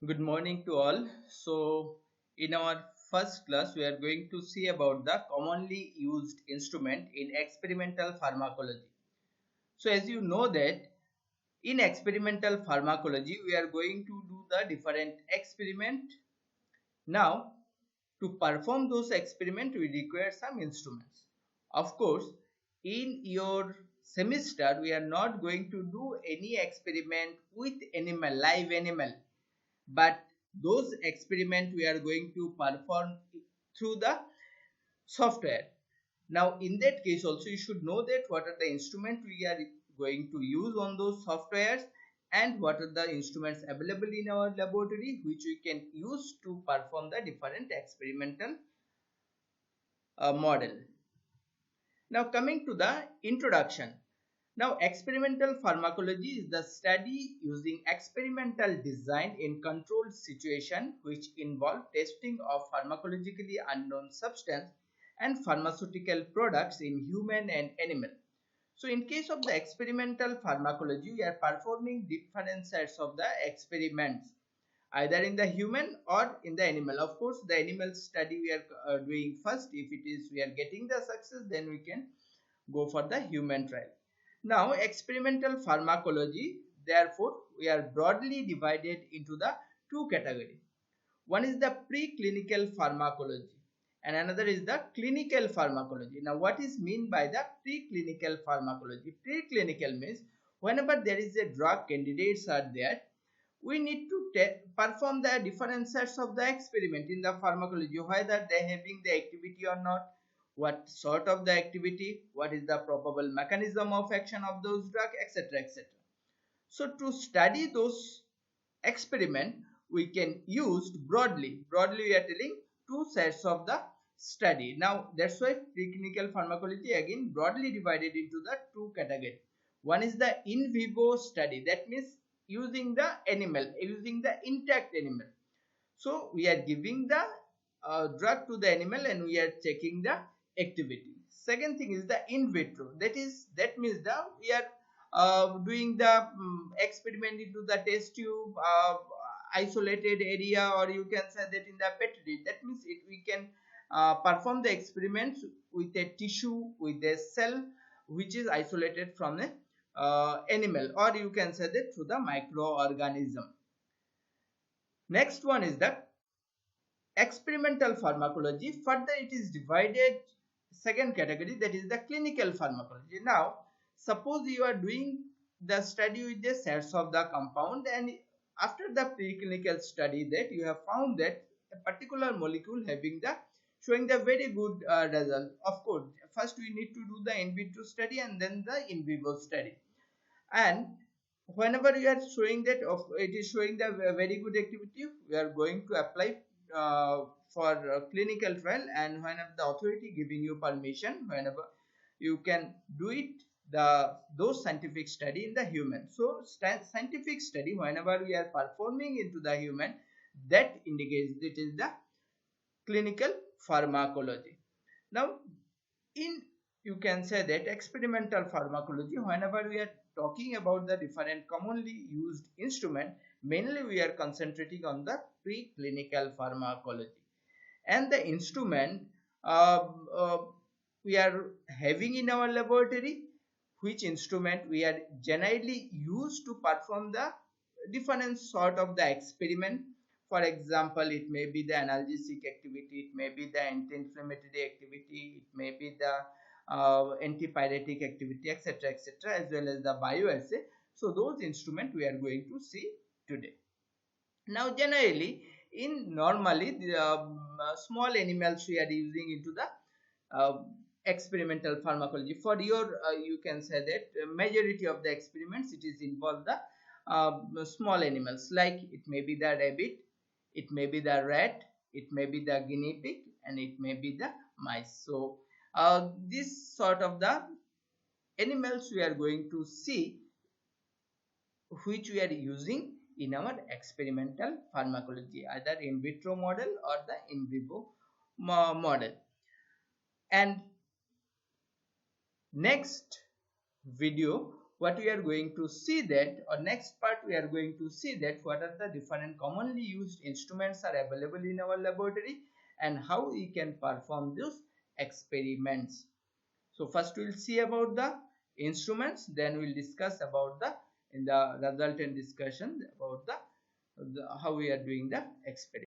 Good morning to all. So, in our first class, we are going to see about the commonly used instrument in experimental pharmacology. So, as you know that in experimental pharmacology, we are going to do the different experiment. Now, to perform those experiments, we require some instruments. Of course, in your semester, we are not going to do any experiment with animal, live animal, but those experiments we are going to perform through the software. Now in that case also you should know that what are the instruments we are going to use on those softwares and what are the instruments available in our laboratory which we can use to perform the different experimental model. Now coming to the introduction. Now, experimental pharmacology is the study using experimental design in controlled situation which involve testing of pharmacologically unknown substance and pharmaceutical products in human and animal. So, in case of the experimental pharmacology, we are performing different sets of the experiments either in the human or in the animal. Of course, the animal study we are doing first. If it is we are getting the success, then we can go for the human trial. Now, experimental pharmacology, therefore, we are broadly divided into the two categories. One is the preclinical pharmacology and another is the clinical pharmacology. Now, what is mean by the preclinical pharmacology? Preclinical means whenever there is a drug candidates are there, we need to perform the different sets of the experiment in the pharmacology, whether they having the activity or not, what sort of the activity, what is the probable mechanism of action of those drug, etc, etc. So to study those experiment we can use broadly we are telling two sets of the study. Now that's why preclinical pharmacology again broadly divided into the two categories. One is the in vivo study, that means using the animal, using the intact animal. So we are giving the drug to the animal and we are checking the activity. Second thing is the in vitro, that means the we are doing the experiment into the test tube, isolated area, or you can say that in the petri. That means we can perform the experiments with a tissue, with a cell which is isolated from the animal, or you can say that through the microorganism. Next one is the experimental pharmacology. Further it is divided second category, that is the clinical pharmacology. Now suppose you are doing the study with the sets of the compound, and after the preclinical study that you have found that a particular molecule having the showing the very good result. Of course first we need to do the in vitro study and then the in vivo study, and whenever you are showing that of it is showing the very good activity, we are going to apply for clinical trial, and whenever the authority giving you permission, whenever you can do it the those scientific study in the human. So scientific study whenever we are performing into the human, that indicates it is the clinical pharmacology. Now in you can say that experimental pharmacology, whenever we are talking about the different commonly used instrument, mainly we are concentrating on the preclinical pharmacology, and the instrument uh, uh, we are having in our laboratory, which instrument we are generally used to perform the different sort of the experiment. For example, it may be the analgesic activity, it may be the anti-inflammatory activity, it may be the antipyretic activity, etc, etc, as well as the bioassay. So those instruments we are going to see today. Now generally in normally the small animals we are using into the experimental pharmacology. For your you can say that majority of the experiments it is involve the small animals, like it may be the rabbit, it may be the rat, it may be the guinea pig, and it may be the mice. So this sort of the animals we are going to see which we are using in our experimental pharmacology, either in vitro model or the in vivo model. And next video what we are going to see that, or next part we are going to see that what are the different commonly used instruments are available in our laboratory and how we can perform those experiments. So first we'll see about the instruments, then we'll discuss about the in the resultant discussion about the how we are doing the experiment.